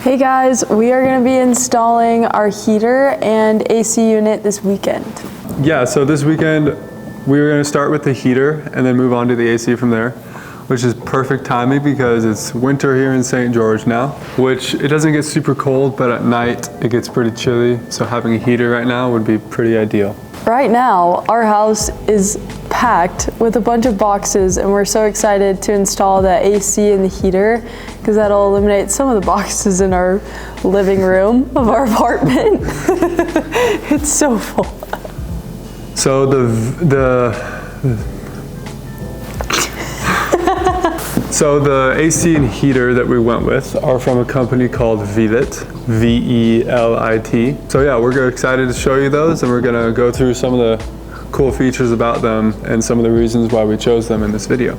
Hey guys, we are going to be installing our heater and AC unit this weekend. Yeah, so this weekend we're going to start with the heater and then move on to the AC from there, which is perfect timing because it's winter here in St. George now, which it doesn't get super cold, but at night it gets pretty chilly. So having a heater right now would be pretty ideal. Right now, our house is packed with a bunch of boxes and we're so excited to install the AC and the heater because that'll eliminate some of the boxes in our living room of our apartment. It's so full. So So the AC and heater that we went with are from a company called VELIT, V-E-L-I-T. So yeah, we're excited to show you those and we're gonna go through some of the cool features about them and some of the reasons why we chose them in this video.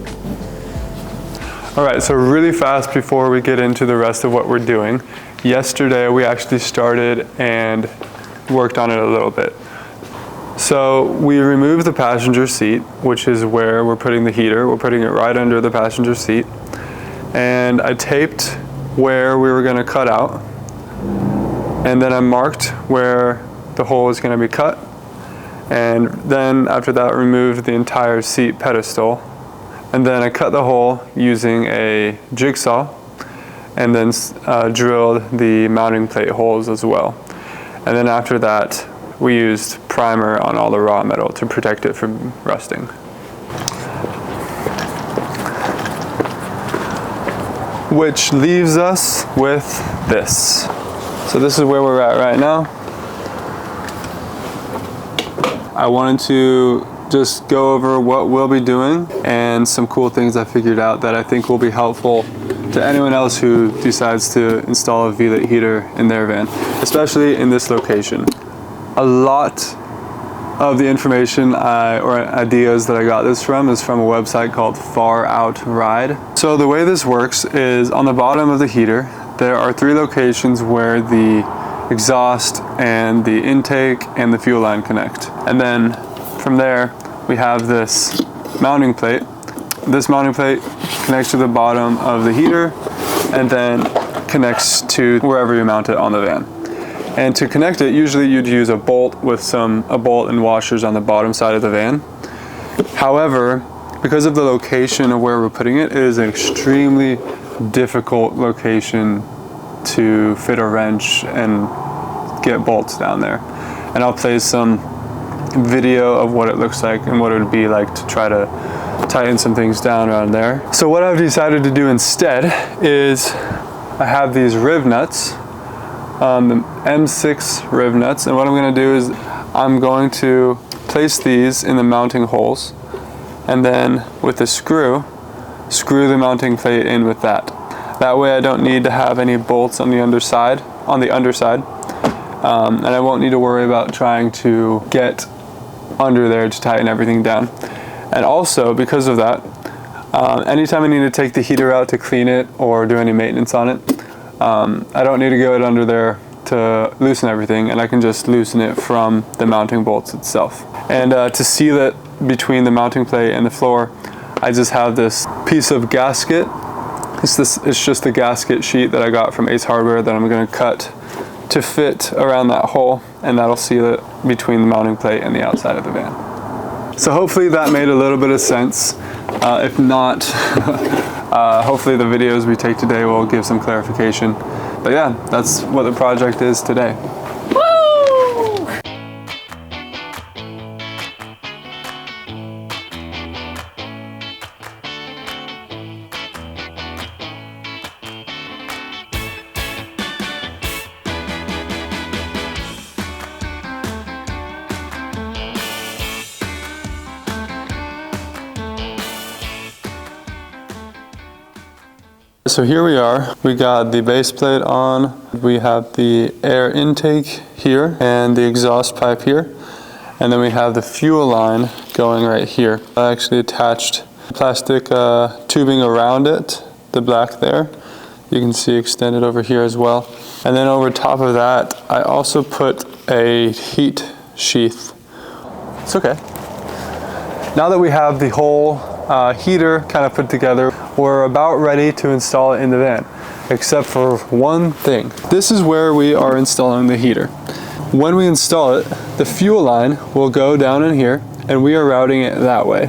All right, so really fast before we get into the rest of what we're doing, yesterday we actually started and worked on it a little bit. So we removed the passenger seat, which is where we're putting the heater. We're putting it right under the passenger seat. And I taped where we were gonna cut out. And then I marked where the hole is gonna be cut. And then after that, removed the entire seat pedestal. And then I cut the hole using a jigsaw and then drilled the mounting plate holes as well. And then after that, we used primer on all the raw metal to protect it from rusting. Which leaves us with this. So this is where we're at right now. I wanted to just go over what we'll be doing and some cool things I figured out that I think will be helpful to anyone else who decides to install a VELIT heater in their van, especially in this location. A lot of the information or ideas that I got this from is from a website called Far Out Ride. So the way this works is on the bottom of the heater, there are 3 locations where the exhaust and the intake and the fuel line connect. And then from there, we have this mounting plate. This mounting plate connects to the bottom of the heater and then connects to wherever you mount it on the van. And to connect it, usually you'd use a bolt with a bolt and washers on the bottom side of the van. However, because of the location of where we're putting it, it is an extremely difficult location to fit a wrench and get bolts down there. And I'll play some video of what it looks like and what it would be like to try to tighten some things down around there. So what I've decided to do instead is I have these riv nuts, the M6 riv nuts, and what I'm going to do is I'm going to place these in the mounting holes and then with the screw the mounting plate in with that. That way I don't need to have any bolts on the underside, and I won't need to worry about trying to get under there to tighten everything down. And also because of that, anytime I need to take the heater out to clean it or do any maintenance on it, I don't need to go under there to loosen everything, and I can just loosen it from the mounting bolts itself. And to seal it between the mounting plate and the floor, I just have this piece of gasket. It's just a gasket sheet that I got from Ace Hardware that I'm going to cut to fit around that hole, and that'll seal it between the mounting plate and the outside of the van. So hopefully that made a little bit of sense. If not, hopefully the videos we take today will give some clarification. But yeah, that's what the project is today. So here we are, we got the base plate on, we have the air intake here and the exhaust pipe here, and then we have the fuel line going right here. I actually attached plastic tubing around it, the black there. You can see extended over here as well. And then over top of that, I also put a heat sheath. It's okay. Now that we have the whole heater kind of put together, we're about ready to install it in the van. except for one thing. This is where we are installing the heater. When we install it, the fuel line will go down in here, and we are routing it that way.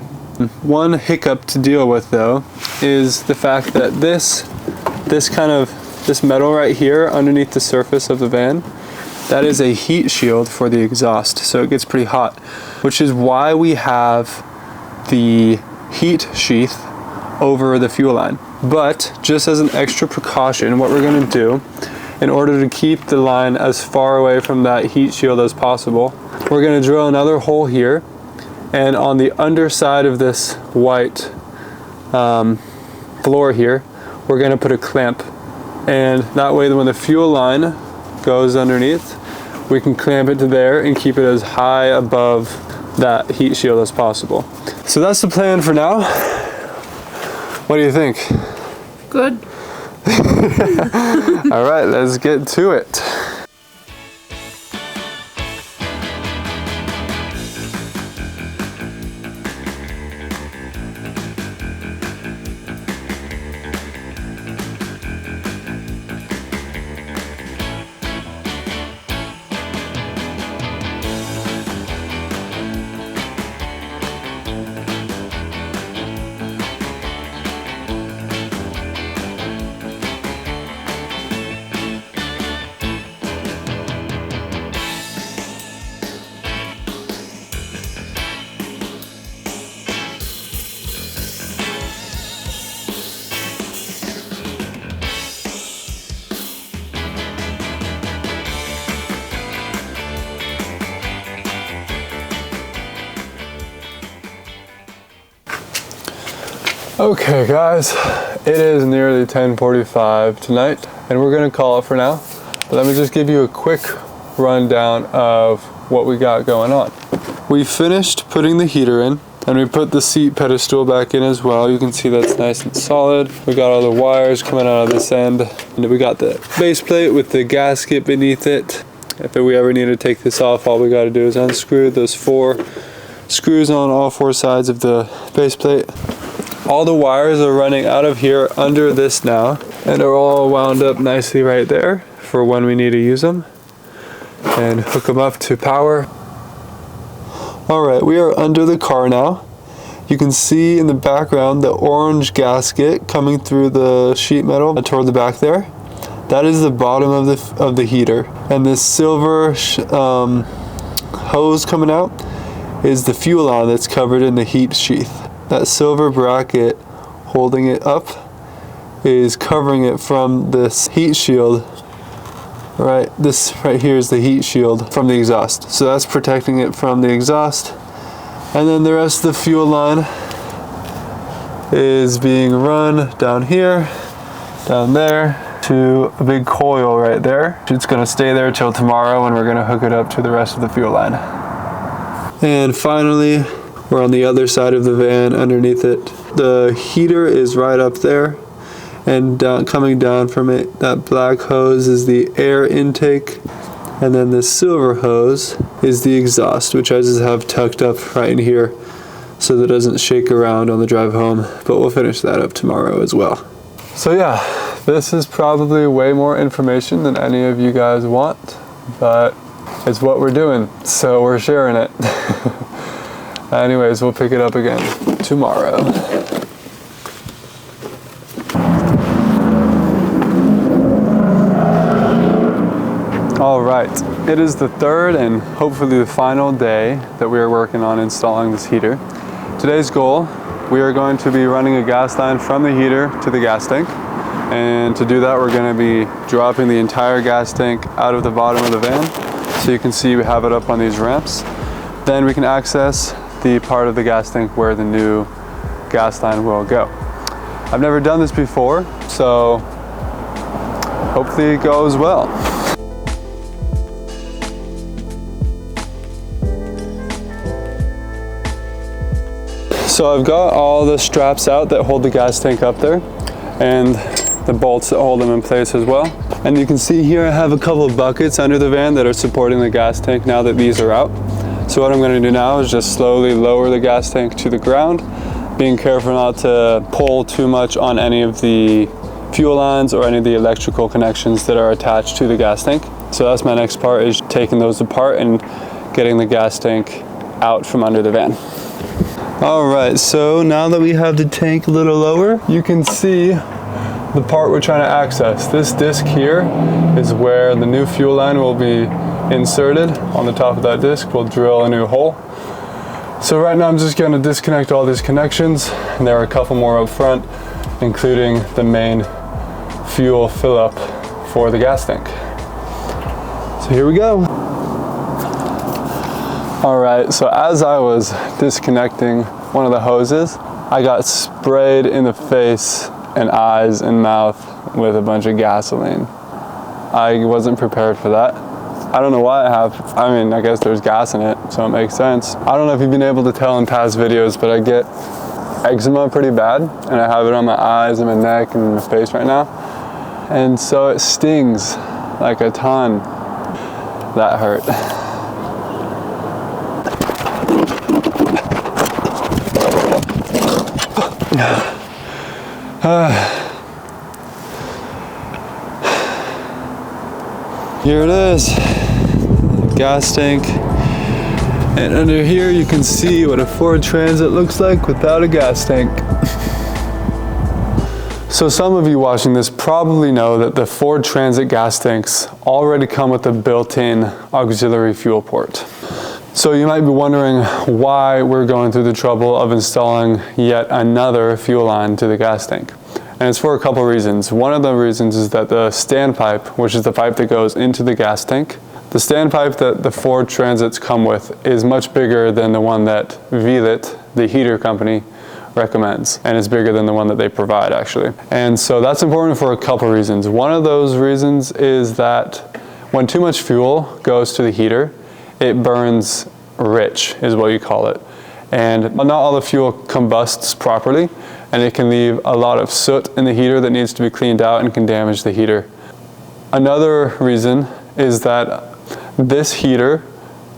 One hiccup to deal with though is the fact that this metal right here underneath the surface of the van, that is a heat shield for the exhaust, so it gets pretty hot, which is why we have the heat sheath over the fuel line. But just as an extra precaution, what we're going to do in order to keep the line as far away from that heat shield as possible, we're going to drill another hole here, and on the underside of this white floor here, we're going to put a clamp, and that way when the fuel line goes underneath, we can clamp it to there and keep it as high above that heat shield as possible. So that's the plan for now. What do you think? Good. All right, let's get to it. Okay guys, it is nearly 10:45 tonight, and we're gonna call it for now. But let me just give you a quick rundown of what we got going on. We finished putting the heater in, and we put the seat pedestal back in as well. You can see that's nice and solid. We got all the wires coming out of this end, and we got the base plate with the gasket beneath it. If we ever need to take this off, all we gotta do is unscrew those 4 screws on all 4 sides of the base plate. All the wires are running out of here under this now, and are all wound up nicely right there for when we need to use them and hook them up to power. Alright, we are under the car now. You can see in the background the orange gasket coming through the sheet metal toward the back there. That is the bottom of the heater, and this silver hose coming out is the fuel line that's covered in the heat sheath. That silver bracket holding it up is covering it from this heat shield. Right, this right here is the heat shield from the exhaust. So that's protecting it from the exhaust. And then the rest of the fuel line is being run down here, down there, to a big coil right there. It's gonna stay there till tomorrow when we're gonna hook it up to the rest of the fuel line. And finally, we're on the other side of the van underneath it. The heater is right up there, and coming down from it, that black hose is the air intake, and then the silver hose is the exhaust, which I just have tucked up right in here so that it doesn't shake around on the drive home, but we'll finish that up tomorrow as well. So yeah, this is probably way more information than any of you guys want, but it's what we're doing, so we're sharing it. Anyways, we'll pick it up again tomorrow. All right, it is the 3rd and hopefully the final day that we are working on installing this heater. Today's goal, we are going to be running a gas line from the heater to the gas tank. And to do that, we're going to be dropping the entire gas tank out of the bottom of the van. So you can see we have it up on these ramps. Then we can access the part of the gas tank where the new gas line will go. I've never done this before, so hopefully it goes well. So I've got all the straps out that hold the gas tank up there, and the bolts that hold them in place as well. And you can see here I have a couple of buckets under the van that are supporting the gas tank now that these are out. So what I'm going to do now is just slowly lower the gas tank to the ground, being careful not to pull too much on any of the fuel lines or any of the electrical connections that are attached to the gas tank. So that's my next part, is taking those apart and getting the gas tank out from under the van. All right, so now that we have the tank a little lower, you can see the part we're trying to access. This disc here is where the new fuel line will be inserted. On the top of that disc, we'll drill a new hole. So right now I'm just going to disconnect all these connections, and there are a couple more up front, including the main fuel fill up for the gas tank. So here we go. All right, so as I was disconnecting one of the hoses, I got sprayed in the face and eyes and mouth with a bunch of gasoline. I wasn't prepared for that. I don't know why I guess there's gas in it, so it makes sense. I don't know if you've been able to tell in past videos, but I get eczema pretty bad, and I have it on my eyes and my neck and my face right now. And so it stings like a ton. That hurt. Here it is, gas tank. And under here you can see what a Ford Transit looks like without a gas tank. So some of you watching this probably know that the Ford Transit gas tanks already come with a built-in auxiliary fuel port. So you might be wondering why we're going through the trouble of installing yet another fuel line to the gas tank. And it's for a couple reasons. One of the reasons is that the standpipe, which is the pipe that goes into the gas tank, the standpipe that the Ford Transits come with is much bigger than the one that VELIT, the heater company, recommends. And it's bigger than the one that they provide, actually. And so that's important for a couple reasons. One of those reasons is that when too much fuel goes to the heater, it burns rich, is what you call it. And not all the fuel combusts properly, and it can leave a lot of soot in the heater that needs to be cleaned out and can damage the heater. Another reason is that this heater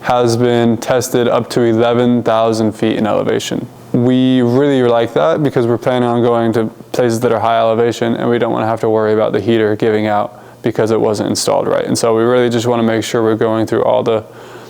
has been tested up to 11,000 feet in elevation. We really like that because we're planning on going to places that are high elevation, and we don't want to have to worry about the heater giving out because it wasn't installed right. And so we really just want to make sure we're going through all the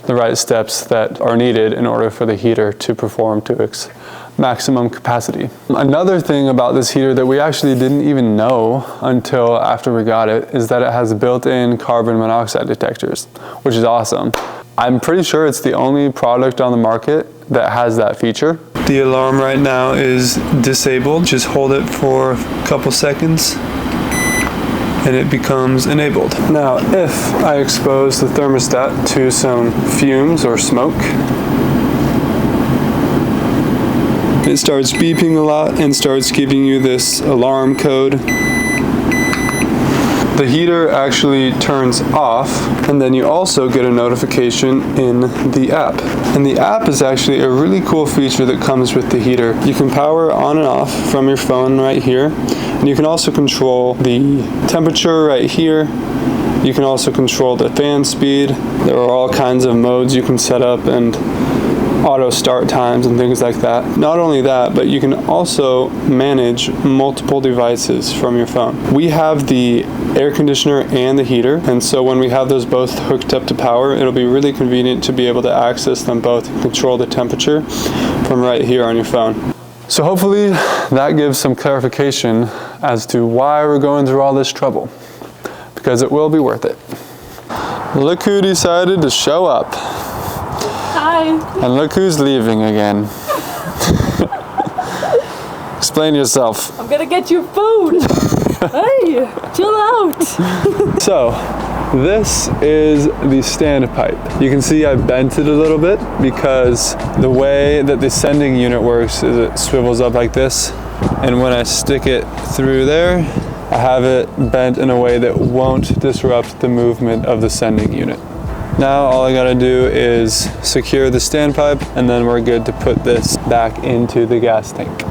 right steps that are needed in order for the heater to perform to its maximum capacity. Another thing about this heater that we actually didn't even know until after we got it is that it has built-in carbon monoxide detectors, which is awesome. I'm pretty sure it's the only product on the market that has that feature. The alarm right now is disabled. Just hold it for a couple seconds and it becomes enabled. Now, if I expose the thermostat to some fumes or smoke, it starts beeping a lot and starts giving you this alarm code. The heater actually turns off, and then you also get a notification in the app. And the app is actually a really cool feature that comes with the heater. You can power on and off from your phone right here, and you can also control the temperature right here. You can also control the fan speed. There are all kinds of modes you can set up, and auto start times and things like that. Not only that, but you can also manage multiple devices from your phone. We have the air conditioner and the heater, and so when we have those both hooked up to power, it'll be really convenient to be able to access them both and control the temperature from right here on your phone. So hopefully that gives some clarification as to why we're going through all this trouble, because it will be worth it. Look who decided to show up. Hi. And look who's leaving again. Explain yourself. I'm gonna get you food. Hey, chill out. So, this is the standpipe. You can see I bent it a little bit because the way that the sending unit works is it swivels up like this, and when I stick it through there, I have it bent in a way that won't disrupt the movement of the sending unit. Now all I gotta do is secure the standpipe, and then we're good to put this back into the gas tank.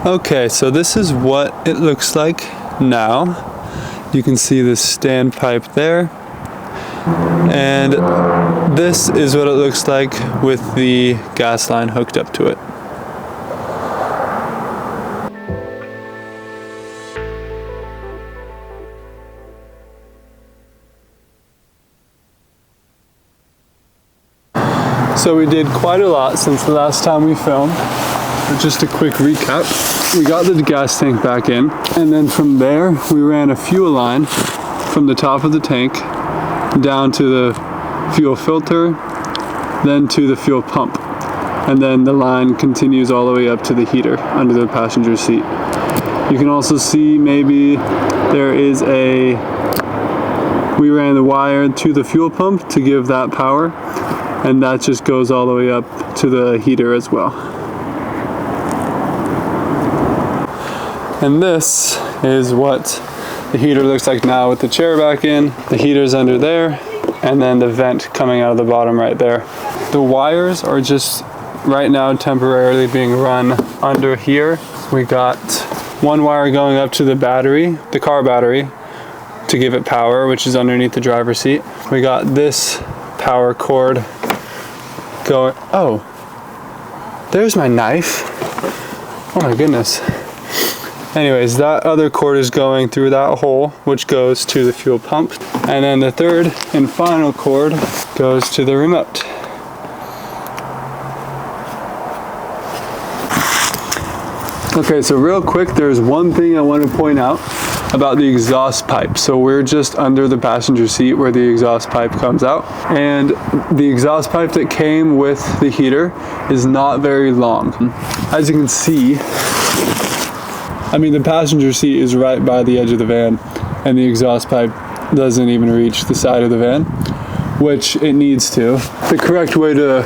Okay, so this is what it looks like now. You can see the standpipe there. And this is what it looks like with the gas line hooked up to it. So we did quite a lot since the last time we filmed. But just a quick recap. We got the gas tank back in, and then from there we ran a fuel line from the top of the tank down to the fuel filter, then to the fuel pump. And then the line continues all the way up to the heater under the passenger seat. You can also see maybe there is we ran the wire to the fuel pump to give that power, and that just goes all the way up to the heater as well. And this is what the heater looks like now with the chair back in. The heater's under there, and then the vent coming out of the bottom right there. The wires are just right now temporarily being run under here. We got one wire going up to the battery, the car battery, to give it power, which is underneath the driver's seat. We got this power cord going. Oh, there's my knife. Oh my goodness. Anyways, that other cord is going through that hole, which goes to the fuel pump. And then the third and final cord goes to the remote. Okay, so real quick, there's one thing I want to point out about the exhaust pipe. So we're just under the passenger seat where the exhaust pipe comes out. And the exhaust pipe that came with the heater is not very long. As you can see, I mean, the passenger seat is right by the edge of the van, and the exhaust pipe doesn't even reach the side of the van, which it needs to. The correct way to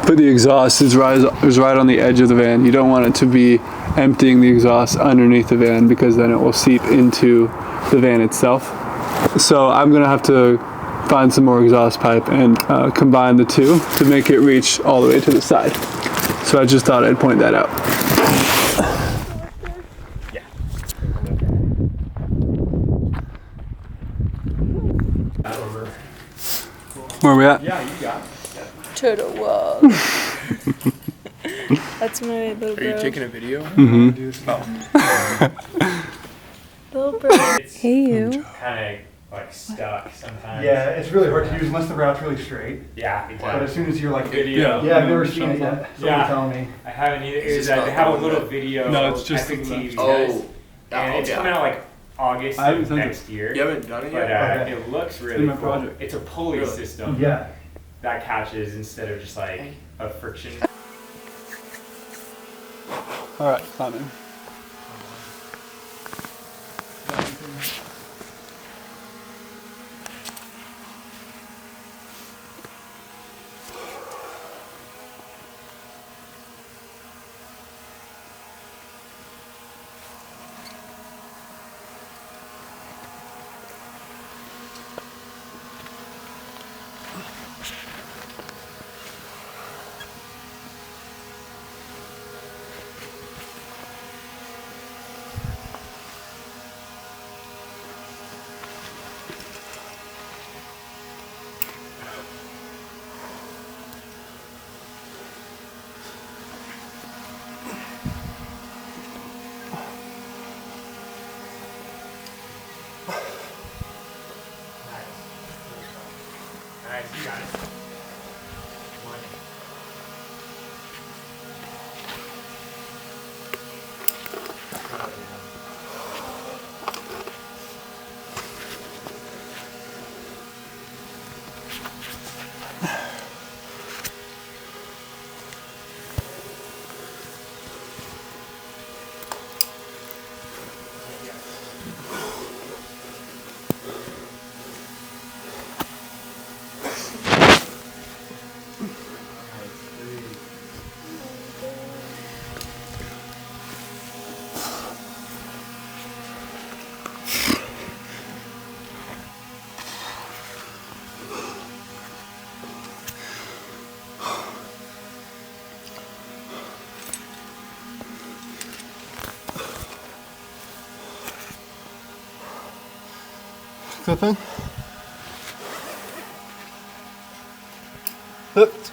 put the exhaust is right on the edge of the van. You don't want it to be emptying the exhaust underneath the van, because then it will seep into the van itself. So I'm gonna have to find some more exhaust pipe and combine the two to make it reach all the way to the side. So I just thought I'd point that out. Where are we at? Yeah, you got it. To the wall. That's my little bro. Are you taking a video? Mm-hmm. Little bro. Hey, you. Kind of like stuck sometimes. Yeah, it's really hard to use unless the route's really straight. Yeah, But exactly. as soon as you're like, Video. yeah, I've never seen it yet. Someone Yeah. tell me. I haven't either. Is They this not have the a one little that- video. No, it's just Epic the TV Oh, does, and it's coming out like August I haven't of sent it. next year. You haven't done it But yet? Okay. it looks in really my cool. project. It's a pulley Really? system Yeah. that catches instead of just like a friction. All right, climbing. Nice, you got it. One. Clip in. Hooked.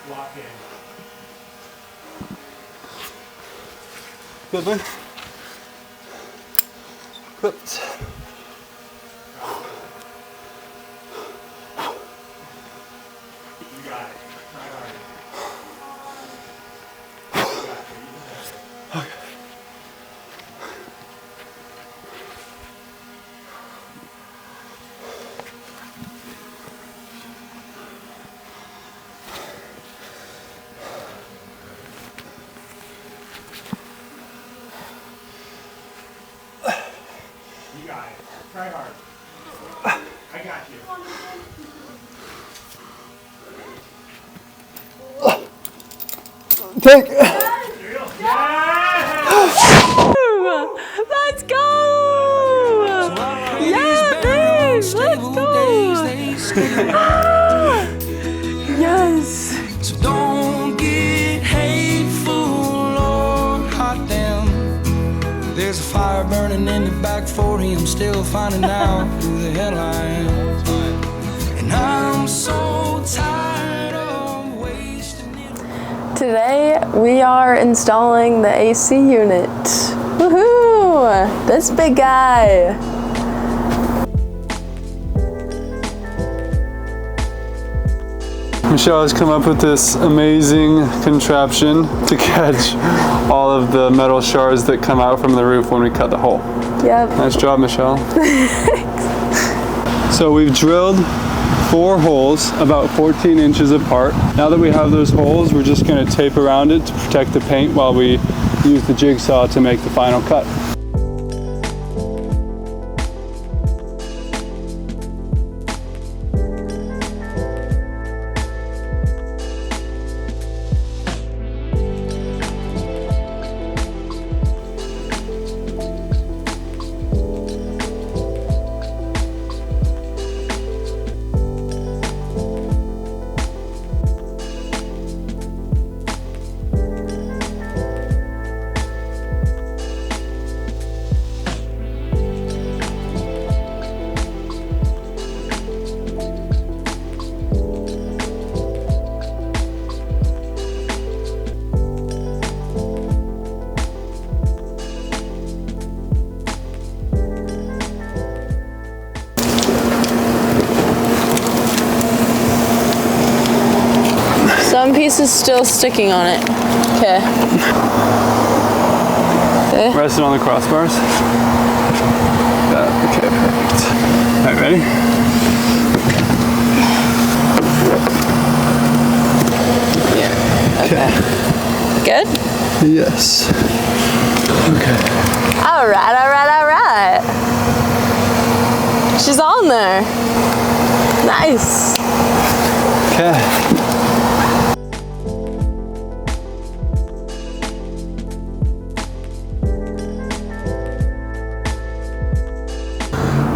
Lock in. Good one. Clipped. You got it. Try harder. Okay. You got it. Try hard. I got you. Take. Let's go! Yeah, babe! Let's go! Yes! So don't get hateful or hot damn. There's a fire burning in the back 40. I'm still finding out who the hell I am. And I'm so tired of wasting it. Today we are installing the AC unit. Woohoo! This big guy. Michelle has come up with this amazing contraption to catch all of the metal shards that come out from the roof when we cut the hole. Yep. Nice job, Michelle. So we've drilled 4 holes about 14 inches apart. Now that we have those holes, we're just going to tape around it to protect the paint while we use the jigsaw to make the final cut. Some piece is still sticking on it. Okay. Resting on the crossbars. Okay, perfect. All right, ready? Yeah. Okay. Good? Yes. Okay. All right, all right, all right. She's on there. Nice. Okay.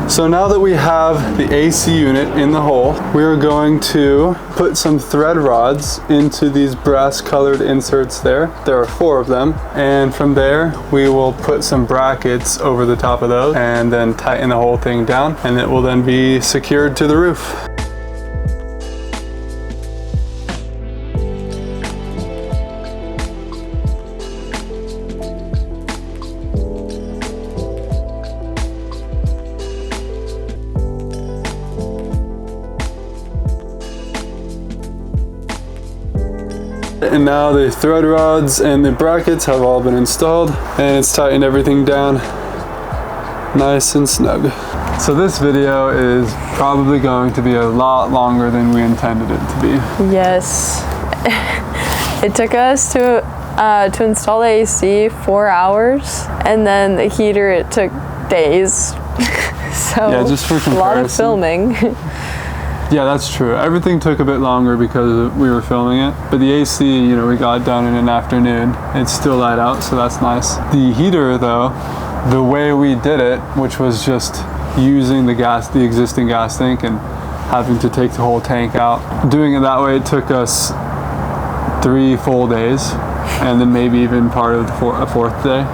So now that we have the AC unit in the hole, we are going to put some thread rods into these brass colored inserts there. There are 4 of them. And from there, we will put some brackets over the top of those and then tighten the whole thing down, and it will then be secured to the roof. And now the thread rods and the brackets have all been installed, and it's tightened everything down nice and snug. So this video is probably going to be a lot longer than we intended it to be. Yes. It took us to install the AC 4 hours, and then the heater it took days. So Yeah, just for a lot of comparison. filming. Yeah, that's true. Everything took a bit longer because we were filming it. But the AC, you know, we got done in an afternoon. It's still light out, so that's nice. The heater, though, the way we did it, which was just using the existing gas tank and having to take the whole tank out. Doing it that way, it took us 3 full days, and then maybe even part of a fourth day.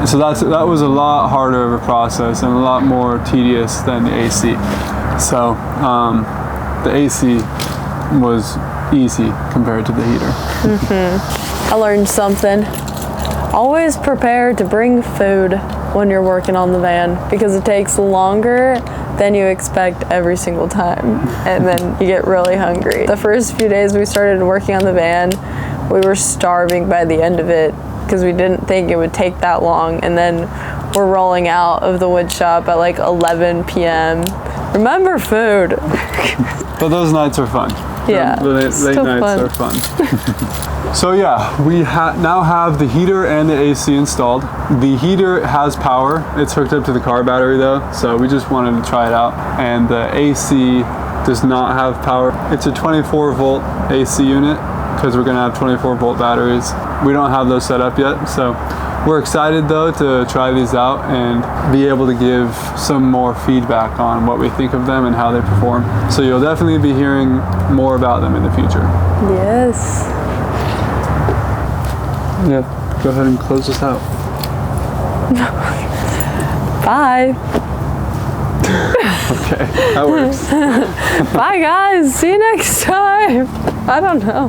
So that was a lot harder of a process and a lot more tedious than the AC. So the AC was easy compared to the heater. I learned something. Always prepare to bring food when you're working on the van, because it takes longer than you expect every single time, and then you get really hungry. The first few days we started working on the van, we were starving by the end of it because we didn't think it would take that long, and then we're rolling out of the wood shop at like 11 p.m. Remember food. But those nights are fun. Yeah, The late still nights are fun. So yeah, we now have the heater and the AC installed. The heater has power. It's hooked up to the car battery though, so we just wanted to try it out. And the AC does not have power. It's a 24 volt AC unit because we're gonna have 24 volt batteries. We don't have those set up yet, so we're excited though to try these out and be able to give some more feedback on what we think of them and how they perform. So you'll definitely be hearing more about them in the future. Yes. Yeah, go ahead and close this out. Bye. Okay, that works. Bye guys. See you next time. I don't know.